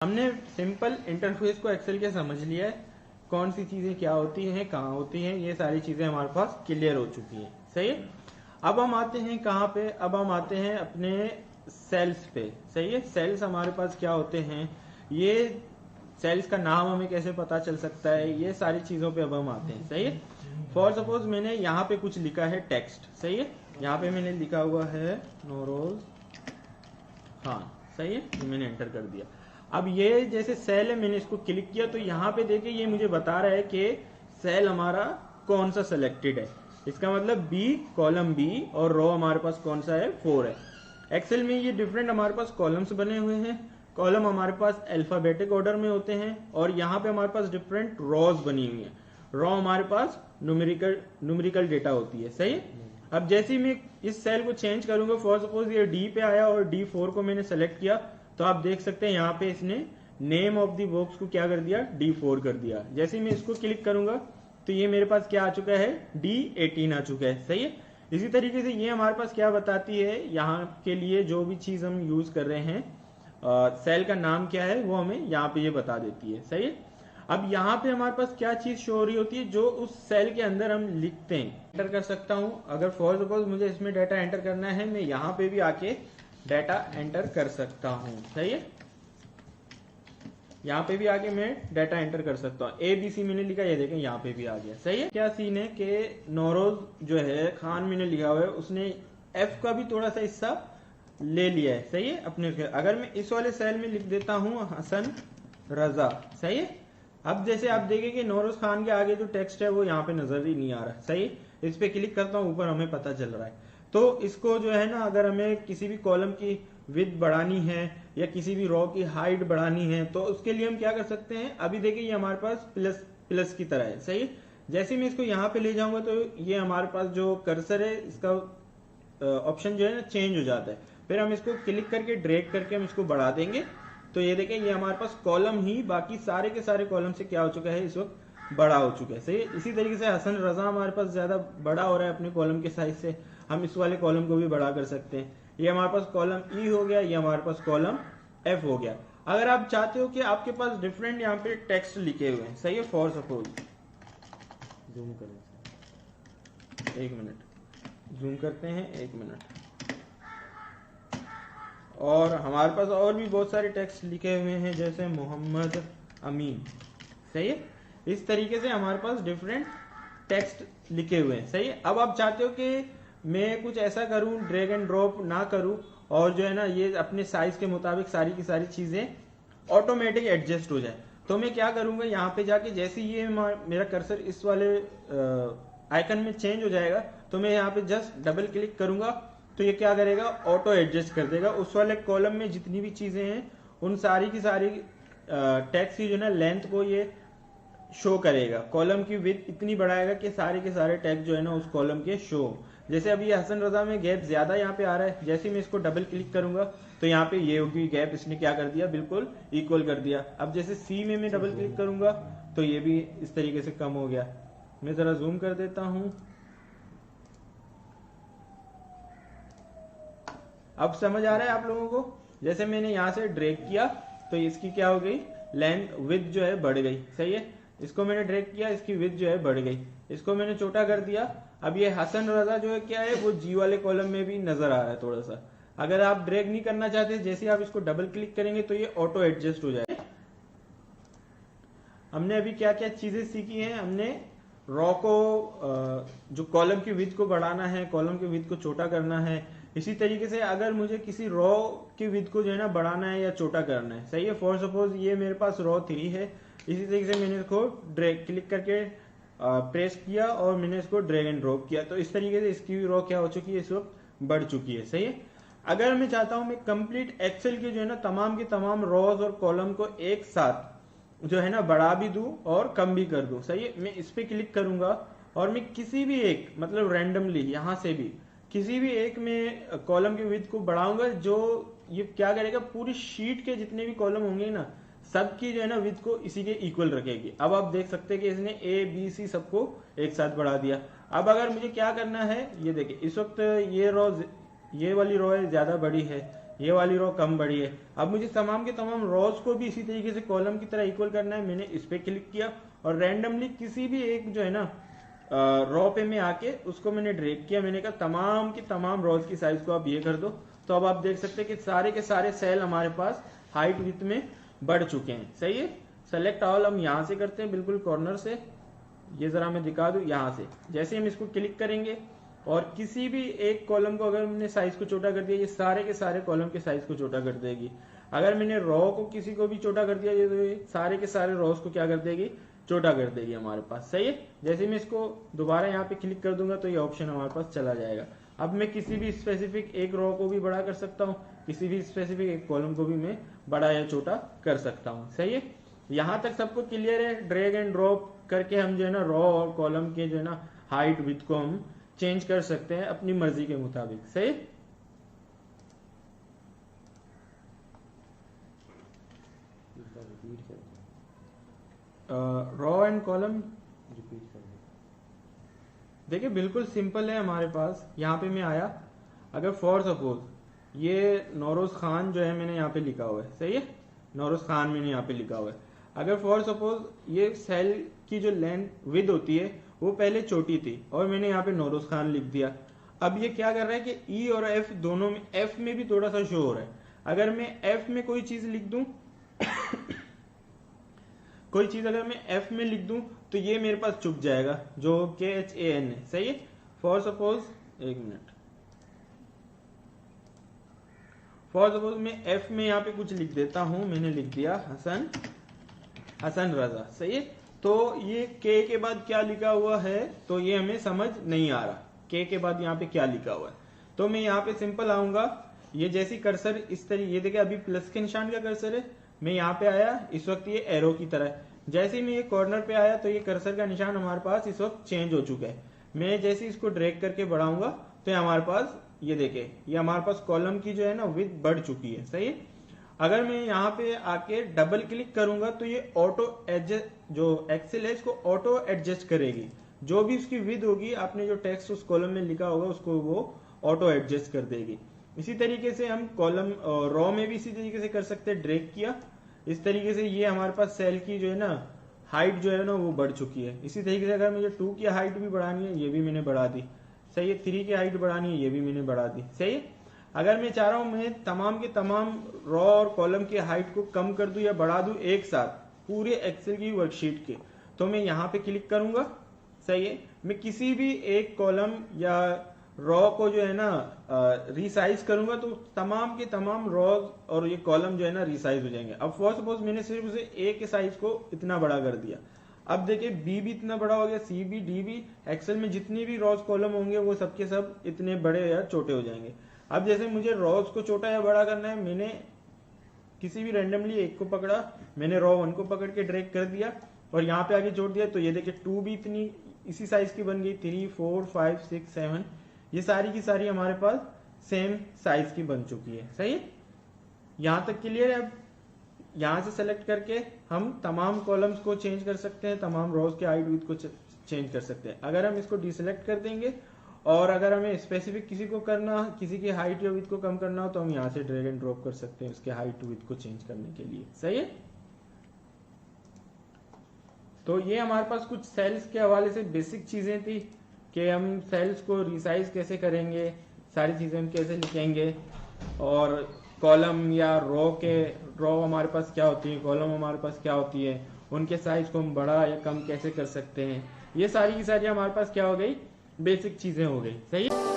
हमने simple interface को Excel के समझ लिया है, कौन सी चीजें क्या होती हैं, कहाँ होती हैं, ये सारी चीजें हमारे पास क्लियर हो चुकी हैं। सही है। अब हम आते हैं कहाँ पे, अब हम आते हैं अपने सेल्स पे। सही है। सेल्स हमारे पास क्या होते हैं, ये सेल्स का नाम हमें कैसे पता चल सकता है, ये सारी चीजों पे अब हम आते हैं। सही है। फॉर सपोज मैंने यहाँ पे कुछ लिखा है टेक्स्ट। सही है। यहाँ पे मैंने लिखा हुआ है नौरोज खान। सही है। ये मैंने एंटर कर दिया। अब ये जैसे सेल है, मैंने इसको क्लिक किया तो यहाँ पे देखिए ये मुझे बता रहा है कि सेल हमारा कौन सा सिलेक्टेड है। इसका मतलब बी, कॉलम बी, और रो हमारे पास कौन सा है, 4 है। एक्सेल में ये डिफरेंट हमारे पास कॉलम्स बने हुए हैं। कॉलम हमारे पास अल्फाबेटिक ऑर्डर में होते हैं और यहाँ पे हमारे पास डिफरेंट रोज बनी हुई है। रो हमारे पास न्यूमेरिकल डेटा होती है। सही है। अब जैसे ही मैं इस सेल को चेंज करूंगा, फॉर सपोज ये डी पे आया और D4 को मैंने सेलेक्ट किया, तो आप देख सकते हैं यहाँ पे इसने नेम ऑफ द बॉक्स को क्या कर दिया, D4 कर दिया। जैसे ही मैं इसको क्लिक करूंगा तो ये मेरे पास क्या आ चुका है, D18 आ चुका है। सही है। इसी तरीके से ये हमारे पास क्या बताती है, यहाँ के लिए जो भी चीज हम यूज कर रहे हैं, सेल का नाम क्या है, वो हमें यहाँ पे ये बता देती है। सही है। अब यहाँ पे हमारे पास क्या चीज शो हो रही होती है, जो उस सेल के अंदर हम लिखते हैं, एंटर कर सकता हूं। अगर फॉर सपोज मुझे इसमें डाटा एंटर करना है, मैं यहाँ पे भी आके डाटा एंटर कर सकता हूं। सही है। यहाँ पे भी आके मैं डाटा एंटर कर सकता हूँ। ABC मैंने लिखा, ये देखें यहाँ पे भी आ गया। सही है। क्या सीन है कि नौरोज जो है खान मैंने लिखा हुआ है, उसने F का भी थोड़ा सा हिस्सा ले लिया है। सही है। अपने अगर मैं इस वाले सेल में लिख देता हूँ हसन रजा। सही है। अब जैसे आप देखें कि नौरोज खान के आगे जो टेक्स्ट है वो यहाँ पे नजर ही नहीं आ रहा। सही है। इस पे क्लिक करता हूँ, ऊपर हमें पता चल रहा है। तो इसको जो है ना, अगर हमें किसी भी कॉलम की विड्थ बढ़ानी है या किसी भी रो की हाइट बढ़ानी है, तो उसके लिए हम क्या कर सकते हैं, अभी देखिए ये हमारे पास प्लस प्लस की तरह है। सही है। जैसे मैं इसको यहाँ पे ले जाऊंगा तो ये हमारे पास जो कर्सर है, इसका ऑप्शन जो है ना चेंज हो जाता है। फिर हम इसको क्लिक करके ड्रैग करके हम इसको बढ़ा देंगे, तो ये देखें ये हमारे पास कॉलम ही बाकी सारे के सारे कॉलम से क्या हो चुका है, इस वक्त बड़ा हो चुका है। सही। इसी तरीके से हसन रजा हमारे पास ज्यादा बड़ा हो रहा है अपने कॉलम के साइज से, हम इस वाले कॉलम को भी बड़ा कर सकते हैं। ये हमारे पास कॉलम E हो गया, ये हमारे पास कॉलम F हो गया। अगर आप चाहते हो कि आपके पास डिफरेंट यहाँ पे टेक्स्ट लिखे हुए हैं, सही है, फॉर सपोज जूम करें, 1 मिनट जूम करते हैं, 1 मिनट, और हमारे पास और भी बहुत सारे टेक्स्ट लिखे हुए हैं, जैसे मोहम्मद अमीन। सही है। इस तरीके से हमारे पास डिफरेंट टेक्स्ट लिखे हुए हैं। सही है। अब आप चाहते हो कि मैं कुछ ऐसा करूं, ड्रैग एंड ड्रॉप ना करूं, और जो है ना ये अपने साइज के मुताबिक सारी की सारी चीजें ऑटोमेटिक एडजस्ट हो जाए, तो मैं क्या करूंगा, यहाँ पे जाके जैसे ये मेरा कर्सर इस वाले आइकन में चेंज हो जाएगा, तो मैं यहाँ पे जस्ट डबल क्लिक करूंगा, तो ये क्या करेगा, ऑटो एडजस्ट कर देगा। उस वाले कॉलम में जितनी भी चीजें हैं उन सारी की सारी टेक्स्ट की जो है ना लेंथ को ये शो करेगा। कॉलम की विड्थ इतनी बढ़ाएगा कि सारे के सारे टेक्स्ट जो है ना उस कॉलम के शो। जैसे अभी हसन रजा में गैप ज्यादा यहाँ पे आ रहा है, जैसे मैं इसको डबल क्लिक करूंगा तो यहाँ पे ये होगी गैप, इसने क्या कर दिया, बिल्कुल इक्वल कर दिया। अब जैसे C में मैं डबल क्लिक करूंगा तो ये भी इस तरीके से कम हो गया। मैं जरा जूम कर देता हूं। अब समझ आ रहा है आप लोगों को। जैसे मैंने यहाँ से ड्रैग किया तो इसकी क्या हो गई, लेंथ विड्थ जो है बढ़ गई। सही है। इसको मैंने ड्रैग किया, इसकी विड्थ जो है बढ़ गई। इसको मैंने छोटा कर दिया। अब ये हसन रजा जो है क्या है, वो G वाले कॉलम में भी नजर आ रहा है थोड़ा सा। अगर आप ड्रैग नहीं करना चाहते, जैसे आप इसको डबल क्लिक करेंगे तो ये ऑटो एडजस्ट हो जाएगा। हमने अभी क्या क्या चीजें सीखी हैं, हमने रॉ को जो कॉलम की विड्थ को बढ़ाना है, कॉलम की विड्थ को छोटा करना है। इसी तरीके से अगर मुझे किसी रॉ की विड्थ को जो है ना बढ़ाना है या छोटा करना है, सही है, फॉर सपोज ये मेरे पास रॉ 3 है, इसी तरीके से मैंने इसको ड्रैग क्लिक करके प्रेस किया और मैंने इसको ड्रैग एंड ड्रॉप किया, तो इस तरीके से इसकी रॉ क्या हो चुकी है, इस वक्त बढ़ चुकी है। सही है। अगर मैं चाहता हूं मैं कंप्लीट एक्सेल की जो है ना तमाम की तमाम रॉज और कॉलम को एक साथ जो है ना बढ़ा भी दूं और कम भी कर दूं, सही है, मैं इस पे क्लिक करूंगा और मैं किसी भी एक, मतलब रैंडमली यहां से भी किसी भी एक में कॉलम की विड्थ को बढ़ाऊंगा, जो ये क्या करेगा, पूरी शीट के जितने भी कॉलम होंगे ना सबकी जो है ना विड्थ को इसी के इक्वल रखेगी। अब आप देख सकते हैं कि इसने ABC सबको एक साथ बढ़ा दिया। अब अगर मुझे क्या करना है, ये देखिए इस वक्त ये रो, ये वाली रो है ज्यादा बड़ी है, ये वाली रो कम बड़ी है। अब मुझे तमाम के तमाम रोज को भी इसी तरीके से कॉलम की तरह इक्वल करना है। मैंने इस पे क्लिक किया और रैंडमली किसी भी एक जो है ना रो पे में आके उसको मैंने ड्रैग किया। मैंने कहा तमाम की तमाम रोज की साइज को आप ये कर दो। तो अब आप देख सकते हैं कि सारे के सारे सेल हमारे पास हाइट विड्थ में बढ़ चुके हैं। सही है। सेलेक्ट ऑल हम यहाँ से करते हैं, बिल्कुल कॉर्नर से। ये जरा मैं दिखा दूं यहाँ से। जैसे हम इसको क्लिक करेंगे और किसी भी एक कॉलम को अगर मैंने साइज को छोटा कर दिया, ये सारे के सारे कॉलम के साइज को छोटा कर देगी। अगर मैंने रो को किसी को भी छोटा कर दिया, ये तो ये सारे के सारे रोज को क्या कर देगी, छोटा कर देगी हमारे पास। सही है। जैसे मैं इसको दोबारा यहाँ पे क्लिक कर दूंगा तो ये ऑप्शन हमारे पास चला जाएगा। अब मैं किसी भी स्पेसिफिक एक रो को भी बड़ा कर सकता हूँ, किसी भी स्पेसिफिक एक कॉलम को भी मैं बड़ा या छोटा कर सकता हूँ। सही है। यहाँ तक सबको क्लियर है। ड्रैग एंड ड्रॉप करके हम जो है ना रो और कॉलम के जो है ना हाइट विड्थ को हम चेंज कर सकते हैं अपनी मर्जी के मुताबिक। सही। रो एंड कॉलम रिपीट कर देखिए, बिल्कुल सिंपल है हमारे पास। यहाँ पे मैं आया, अगर फॉर सपोज ये नौरोज खान जो है मैंने यहाँ पे लिखा हुआ है। सही है। नौरोज खान मैंने यहाँ पे लिखा हुआ है। अगर फॉर सपोज ये सेल की जो लेंथ विड्थ होती है वो पहले छोटी थी और मैंने यहाँ पे नौरोज खान लिख दिया। अब ये क्या कर रहा है कि ई और एफ दोनों में, एफ में भी थोड़ा सा शो हो रहा है। अगर मैं एफ में कोई चीज लिख दूं कोई चीज अगर मैं एफ में लिख दूं तो ये मेरे पास चुप जाएगा, जो KHAN है। सही है। फॉर सपोज एक मिनट, फॉर सपोज मैं एफ में यहाँ पे कुछ लिख देता हूं। मैंने लिख दिया हसन रजा। सही है। तो ये के के बाद क्या लिखा हुआ है तो ये हमें समझ नहीं आ रहा, के के बाद यहाँ पे क्या लिखा हुआ है। तो मैं यहाँ पे सिंपल आऊंगा, ये जैसी कर्सर इस तरीके, ये देखिए अभी प्लस के निशान का कर्सर है, मैं यहाँ पे आया, इस वक्त ये एरो की तरह है। जैसे ही मैं ये कॉर्नर पे आया तो ये कर्सर का निशान हमारे पास इस वक्त चेंज हो चुका है। मैं जैसे इसको ड्रैग करके बढ़ाऊंगा तो ये हमारे पास, ये देखे, ये हमारे पास कॉलम की जो है ना विड्थ बढ़ चुकी है। सही है। अगर मैं यहाँ पे आके डबल क्लिक करूंगा तो ये ऑटो एडजस्ट, जो एक्सेल है इसको ऑटो एडजस्ट करेगी। जो भी उसकी विड्थ होगी, आपने जो टेक्स्ट उस कॉलम में लिखा होगा उसको वो ऑटो एडजस्ट कर देगी। इसी तरीके से हम कॉलम रो में भी इसी तरीके से कर सकते हैं। ड्रैग किया इस तरीके से, ये हमारे पास सेल की जो है ना हाइट जो है ना वो बढ़ चुकी है। इसी तरीके से अगर मुझे 2 की हाइट भी बढ़ानी है, ये भी मैंने बढ़ा दी। सही है। 3 की हाइट बढ़ानी है, ये भी मैंने बढ़ा दी। सही है। अगर मैं चाह रहा हूं मैं तमाम के तमाम रो और कॉलम की हाइट को कम कर दूं या बढ़ा दूं एक साथ पूरे एक्सेल की वर्कशीट के, तो मैं यहाँ पे क्लिक करूंगा। सही है। मैं किसी भी एक कॉलम या रो को जो है ना रिसाइज करूंगा तो तमाम के तमाम रो और ये कॉलम जो है ना रिसाइज हो जाएंगे। अब फॉर सपोज मैंने सिर्फ उसे ए के साइज को इतना बड़ा कर दिया। अब देखिए बी भी इतना बड़ा हो गया, सी भी, डी भी। एक्सेल में जितनी भी रोज कॉलम होंगे वो सबके सब इतने बड़े या छोटे हो जाएंगे। अब जैसे मुझे रोज को छोटा या बड़ा करना है, मैंने किसी भी रैंडमली एक को पकड़ा, मैंने रो 1 को पकड़ के ड्रैग कर दिया और यहाँ पे आगे जोड़ दिया तो ये देखिए 2 भी इतनी इसी साइज की बन गई, 3, 4, 5, 6, 7, ये सारी की सारी हमारे पास सेम साइज की बन चुकी है। सही है। यहाँ तक क्लियर है। अब यहाँ से सेलेक्ट करके हम तमाम कॉलम्स को चेंज कर सकते हैं, तमाम रोज के हाइट विड्थ को चेंज कर सकते हैं। अगर हम इसको डिसेलेक्ट कर देंगे और अगर हमें स्पेसिफिक किसी को करना, किसी की हाइट या विड्थ को कम करना हो तो हम यहाँ से ड्रैग एंड ड्रॉप कर सकते हैं उसके हाइट विड्थ को चेंज करने के लिए। सही है। तो ये हमारे पास कुछ सेल्स के हवाले से बेसिक चीजें थी कि हम सेल्स को रिसाइज कैसे करेंगे, सारी चीजें हम कैसे लिखेंगे, और कॉलम या रो हमारे पास क्या होती है, कॉलम हमारे पास क्या होती है, उनके साइज को हम बड़ा या कम कैसे कर सकते हैं। ये सारी की सारी हमारे पास क्या हो गई, बेसिक चीजें हो गई। सही है।